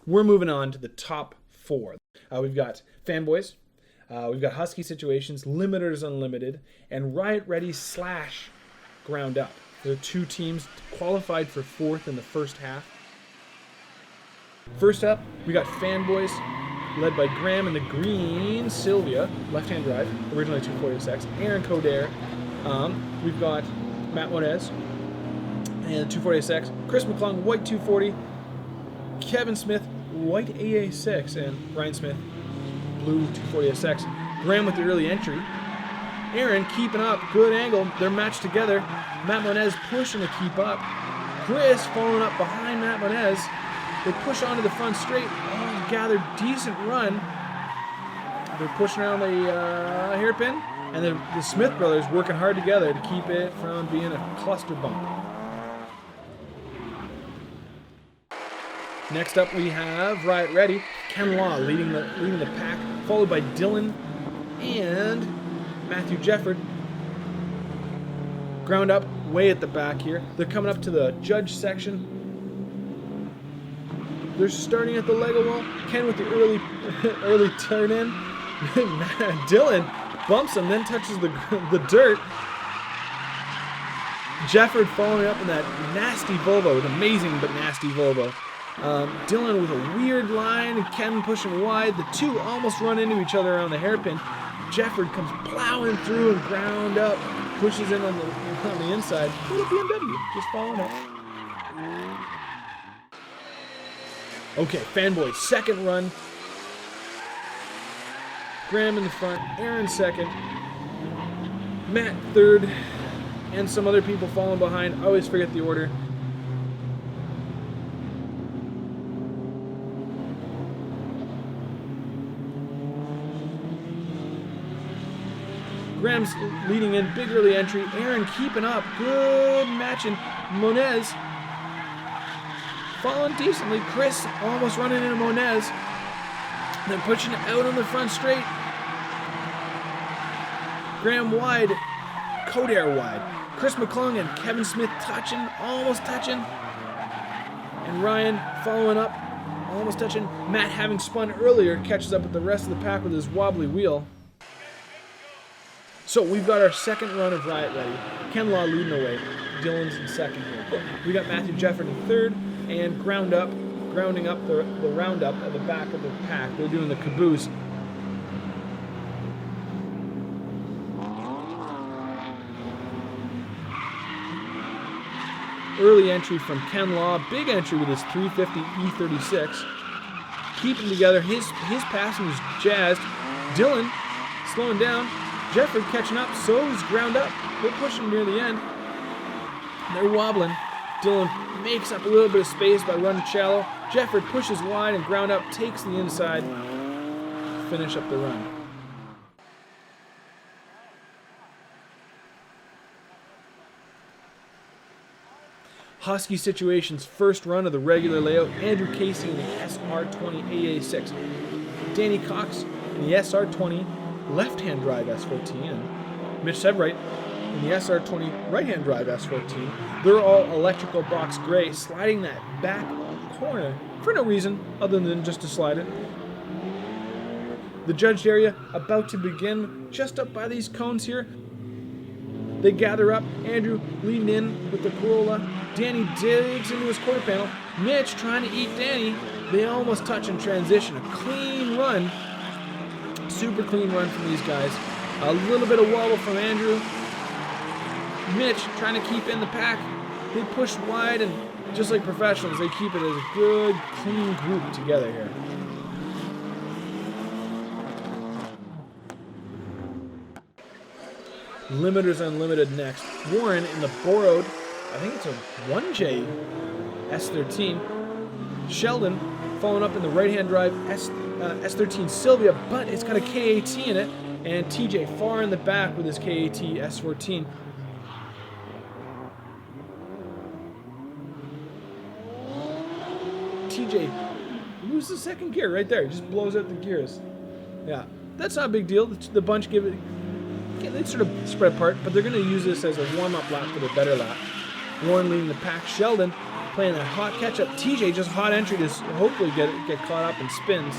We're moving on to the top 4. We've got FANBOYZ, we've got Husky Situations, Limiters Unlimited, and Riot Ready / Ground Up. There are 2 teams qualified for 4th in the first half. First up, we got FANBOYZ, led by Graham in the green, Sylvia, left-hand drive, originally 240SX, Aaron Coder. We've got Matt Monez and 240SX, Chris McClung, white 240, Kevin Smith, white AA6, and Ryan Smith, blue 240SX. Graham with the early entry. Aaron keeping up, good angle, they're matched together. Matt Monez pushing to keep up. Chris following up behind Matt Monez. They push onto the front straight. Oh, gathered decent run. They're pushing around the hairpin, and the Smith brothers working hard together to keep it from being a cluster bump. Next up, we have Riot Ready. Ken Law leading the pack, followed by Dylan and Matthew Jefford. Ground Up way at the back here. They're coming up to the judge section. They're starting at the Lego wall. Ken with the early turn in. Dylan bumps him, then touches the dirt. Jefford following up in that nasty Volvo, an amazing but nasty Volvo. Dylan with a weird line, Ken pushing wide. The 2 almost run into each other around the hairpin. Jefford comes plowing through and Ground Up, pushes in on the inside. Little BMW, just following up. Okay, FANBOYZ, second run. Graham in the front, Aaron second, Matt third, and some other people following behind. I always forget the order. Graham's leading in, big early entry. Aaron keeping up, good matching. Monez following decently. Chris almost running into Monez. Then pushing it out on the front straight. Graham wide, Coder wide. Chris McClung and Kevin Smith touching, almost touching. And Ryan following up, almost touching. Matt, having spun earlier, catches up with the rest of the pack with his wobbly wheel. So we've got our second run of Riot Ready. Ken Law leading the way. Dylan's in second here. We got Matthew Jefford in third, and grounding up the roundup at the back of the pack. They're doing the caboose. Early entry from Ken Law, big entry with his 350 E36. Keeping together, his passing is jazzed. Dylan slowing down. Jefford catching up, so is Ground Up. They're pushing near the end. They're wobbling. Dylan makes up a little bit of space by running shallow. Jefford pushes wide and Ground Up takes the inside. Finish up the run. Husky Situations first run of the regular layout. Andrew Casey in the SR20 AA6. Danny Cox in the SR20 left-hand drive S14, and Mitch Severite in the SR20 right-hand drive S14. They're all electrical box gray, sliding that back corner for no reason other than just to slide it. The judged area about to begin just up by these cones here. They gather up. Andrew leading in with the Corolla. Danny digs into his quarter panel. Mitch trying to eat Danny. They almost touch in transition. A clean run. Super clean run from these guys. A little bit of wobble from Andrew. Mitch trying to keep in the pack. They push wide, and just like professionals, they keep it as a good, clean group together here. Limiters Unlimited next. Warren in the borrowed, I think it's a 1J S13. Sheldon following up in the right-hand drive S13 Sylvia, but it's got a KAT in it, and TJ far in the back with his KAT S14. TJ loses the second gear right there. He just blows out the gears. Yeah, that's not a big deal. The bunch give it. They sort of spread apart, but they're going to use this as a warm-up lap for the better lap. Warren leading the pack. Sheldon playing that hot catch-up. TJ just hot entry to hopefully get caught up and spins.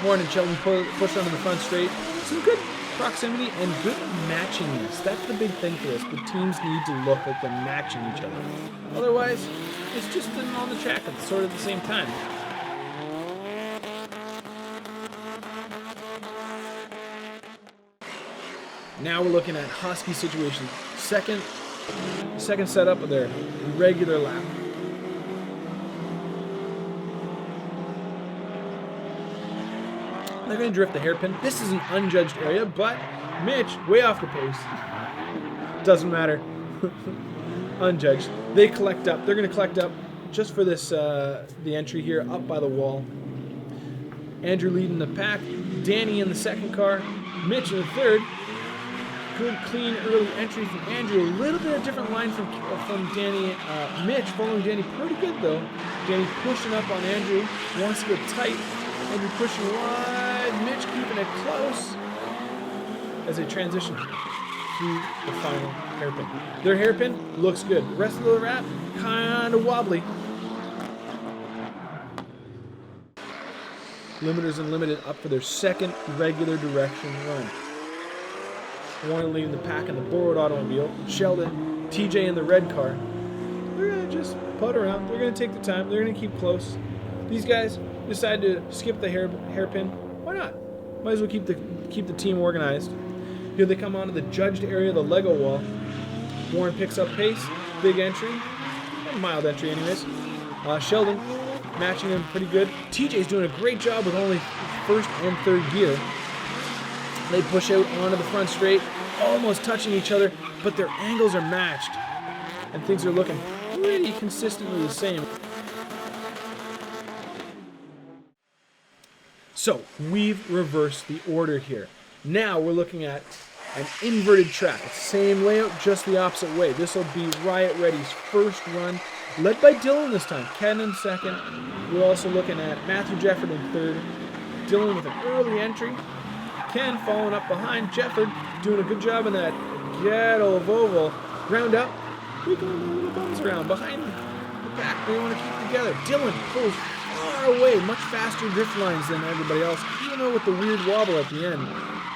Warren and Sheldon push onto the front straight. Some good proximity and good matchingness. That's the big thing for this. The teams need to look like they're matching each other. Otherwise, it's just them on the track at sort of the same time. Now we're looking at Husky situation. Second setup of their regular lap. They're going to drift the hairpin. This is an unjudged area, but Mitch, way off the pace. Doesn't matter. Unjudged. They collect up. They're going to collect up just for this, the entry here, up by the wall. Andrew leading the pack. Danny in the second car. Mitch in the third. Good, clean, early entry from Andrew. A little bit of different line from Danny. Mitch following Danny pretty good, though. Danny pushing up on Andrew. Wants to get tight. Andrew pushing wide. Mitch keeping it close as they transition through the final hairpin. Their hairpin looks good. The rest of the wrap, kind of wobbly. Limiters Unlimited up for their second regular direction run. Warren leading the pack in the borrowed automobile. Sheldon, TJ in the red car. They're going to just putt around. They're going to take the time. They're going to keep close. These guys decide to skip the hairpin. Why not? Might as well keep the team organized. Here they come onto the judged area of the Lego wall. Warren picks up pace. Big entry. A mild entry anyways. Sheldon matching him pretty good. TJ's doing a great job with only first and third gear. They push out onto the front straight, almost touching each other, but their angles are matched. And things are looking pretty consistently the same. So, we've reversed the order here. Now we're looking at an inverted track. Same layout, just the opposite way. This will be Riot Ready's first run, led by Dylan this time. Ken in second. We're also looking at Matthew Jefford in third. Dylan with an early entry. Ken following up behind. Jefford doing a good job in that ghetto of oval. Round up. We go a little bumps around behind the pack. They want to keep together. Dylan pulls far away, much faster drift lines than everybody else, even though with the weird wobble at the end.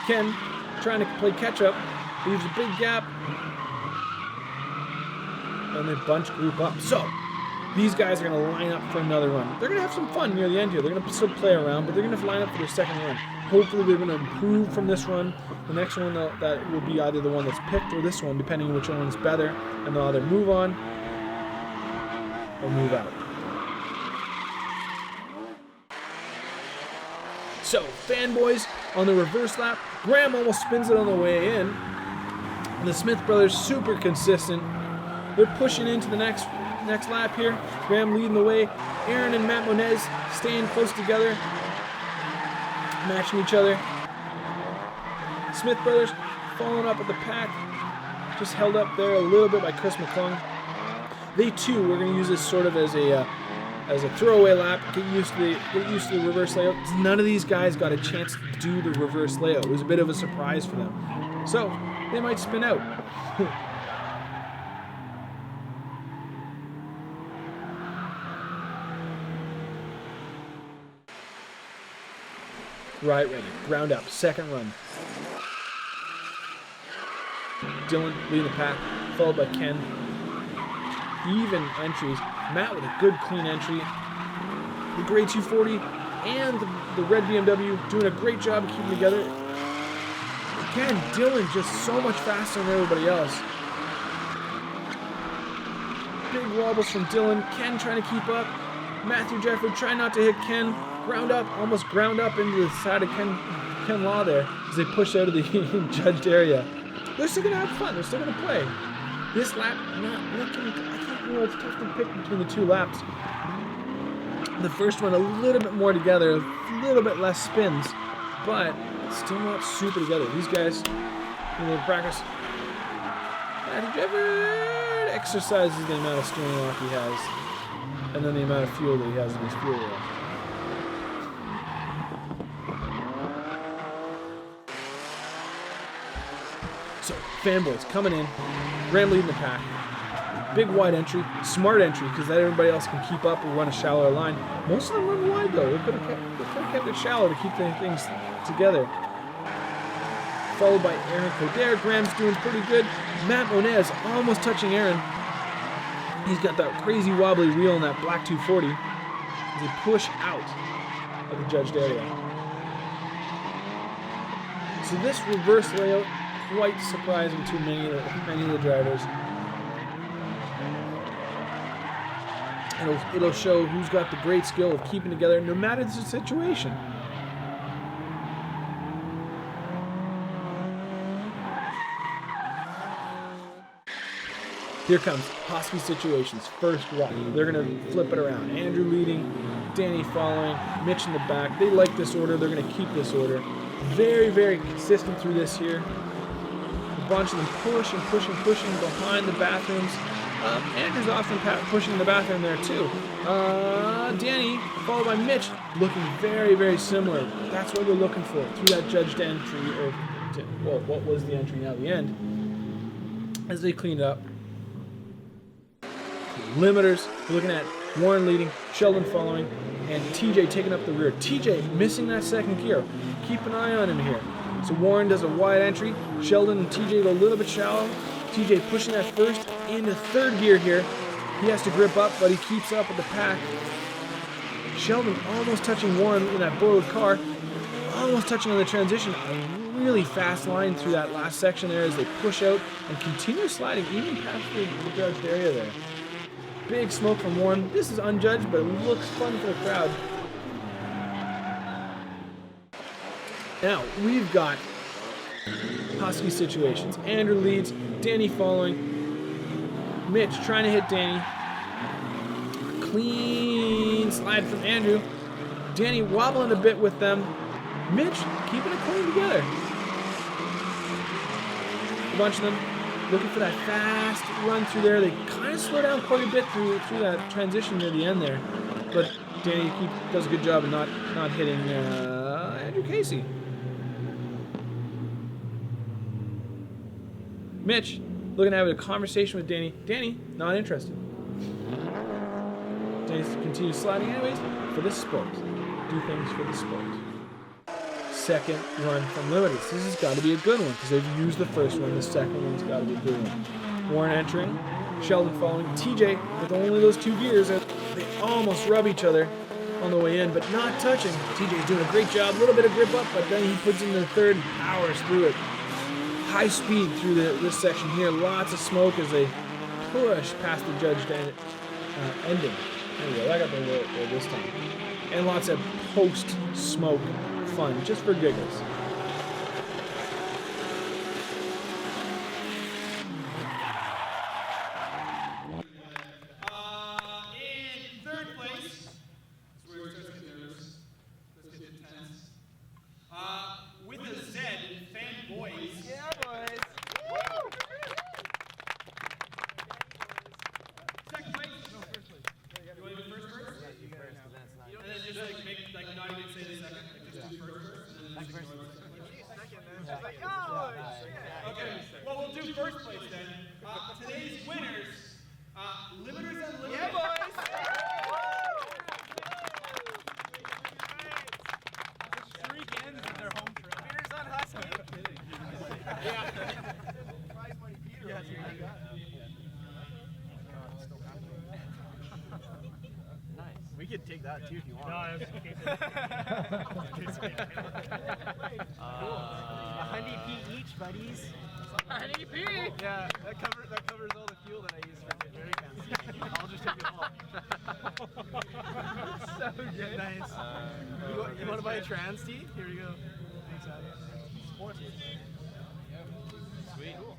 Ken trying to play catch up, leaves a big gap, and they bunch group up. So these guys are going to line up for another run. They're going to have some fun near the end here. They're going to still play around, but they're going to line up for their second run. Hopefully they're going to improve from this run. The next one that will be either the one that's picked or this one, depending on which one is better, and they'll either move on or move out. So, FANBOYZ on the reverse lap. Graham almost spins it on the way in. And the Smith brothers super consistent. They're pushing into the next lap here. Graham leading the way. Aaron and Matt Moniz staying close together, matching each other. Smith brothers following up at the pack. Just held up there a little bit by Chris McClung. They too, we're going to use this sort of as a throwaway lap, get used to the reverse layout. None of these guys got a chance to do the reverse layout. It was a bit of a surprise for them. So, they might spin out. Right, ready. Ground up. Second run. Dylan leading the pack, followed by Ken. Even entries. Matt with a good clean entry. The gray 240 and the red BMW doing a great job of keeping together. Again, Dylan just so much faster than everybody else. Big wobbles from Dylan. Ken trying to keep up. Matthew Jefford trying not to hit Ken. Ground up, almost ground up into the side of Ken Law there as they push out of the judged area. They're still going to have fun. They're still going to play. This lap, it's tough to pick between the two laps. The first one a little bit more together, a little bit less spins, but still not super together. These guys, in their practice, Matthew Jefford exercises the amount of steering lock he has, and then the amount of fuel that he has in his fuel rail. So, FANBOYZ coming in, Graham leading the pack. Big wide entry, smart entry, because then everybody else can keep up and run a shallower line. Most of them run wide though. They could have kept it shallow to keep things together. Followed by Aaron Coderre. Graham's doing pretty good. Matt Monez almost touching Aaron. He's got that crazy wobbly wheel in that black 240 as they push out of the judged area. So this reverse layout, quite surprising to many of the drivers. It'll show who's got the great skill of keeping together no matter the situation. Here comes Husky situations, first run. They're going to flip it around. Andrew leading, Danny following, Mitch in the back. They like this order. They're going to keep this order. Very, very consistent through this here. A bunch of them pushing behind the bathrooms. Andrew's often pushing the bathroom there too. Danny, followed by Mitch, looking very, very similar. That's what we're looking for through that judged entry, or, well, what was the entry, now the end, as they cleaned up. Limiters, we're looking at Warren leading, Sheldon following, and TJ taking up the rear. TJ missing that second gear. Keep an eye on him here. So Warren does a wide entry. Sheldon and TJ go a little bit shallow. TJ pushing that first into third gear here. He has to grip up, but he keeps up with the pack. Sheldon almost touching Warren in that borrowed car. Almost touching on the transition. A really fast line through that last section there as they push out and continue sliding even past the judged area there. Big smoke from Warren. This is unjudged, but it looks fun for the crowd. Now, we've got Husky situations. Andrew leads, Danny following, Mitch trying to hit Danny. Clean slide from Andrew. Danny wobbling a bit with them. Mitch keeping it clean together. A bunch of them looking for that fast run through there. They kind of slow down quite a bit through that transition near the end there. But Danny does a good job of not hitting Andrew Casey. Mitch looking to have a conversation with Danny. Danny, not interested. Danny continues sliding anyways for the sport. Do things for the sport. Second run from Limiters. This has got to be a good one because they've used the first one. The second one's got to be a good one. Warren entering, Sheldon following. TJ with only those two gears. They almost rub each other on the way in, but not touching. TJ's doing a great job. A little bit of grip up, but then he puts in the third and powers through it. High speed through this section here. Lots of smoke as they push past the judged ending. There we go. That got the word this time. And lots of post-smoke fun, just for giggles. In third place, that's where it starts to get nervous. Let's get intense. With a Z, FANBOYZ. Yeah, boys. Second place? No, first place. You want to do first? Yeah, you got it now. And then just like not even say the second. Like just do first. Okay, well, we'll do first place then. Today's winners, Limiters Unlimited. Yeah, boys. The streak ends with their home trip. Peter's on Husky. Yeah. Prize money, Peter. Yeah, you got Nice. We could take that too if you want. No, $100 each, buddies. $100. Yeah, that covers all the fuel that I use for the jerry cans. I'll just take it all. So good. Nice. You want to buy a trans tee? Here you go. Thanks, Adam. Sports. Sweet. Cool.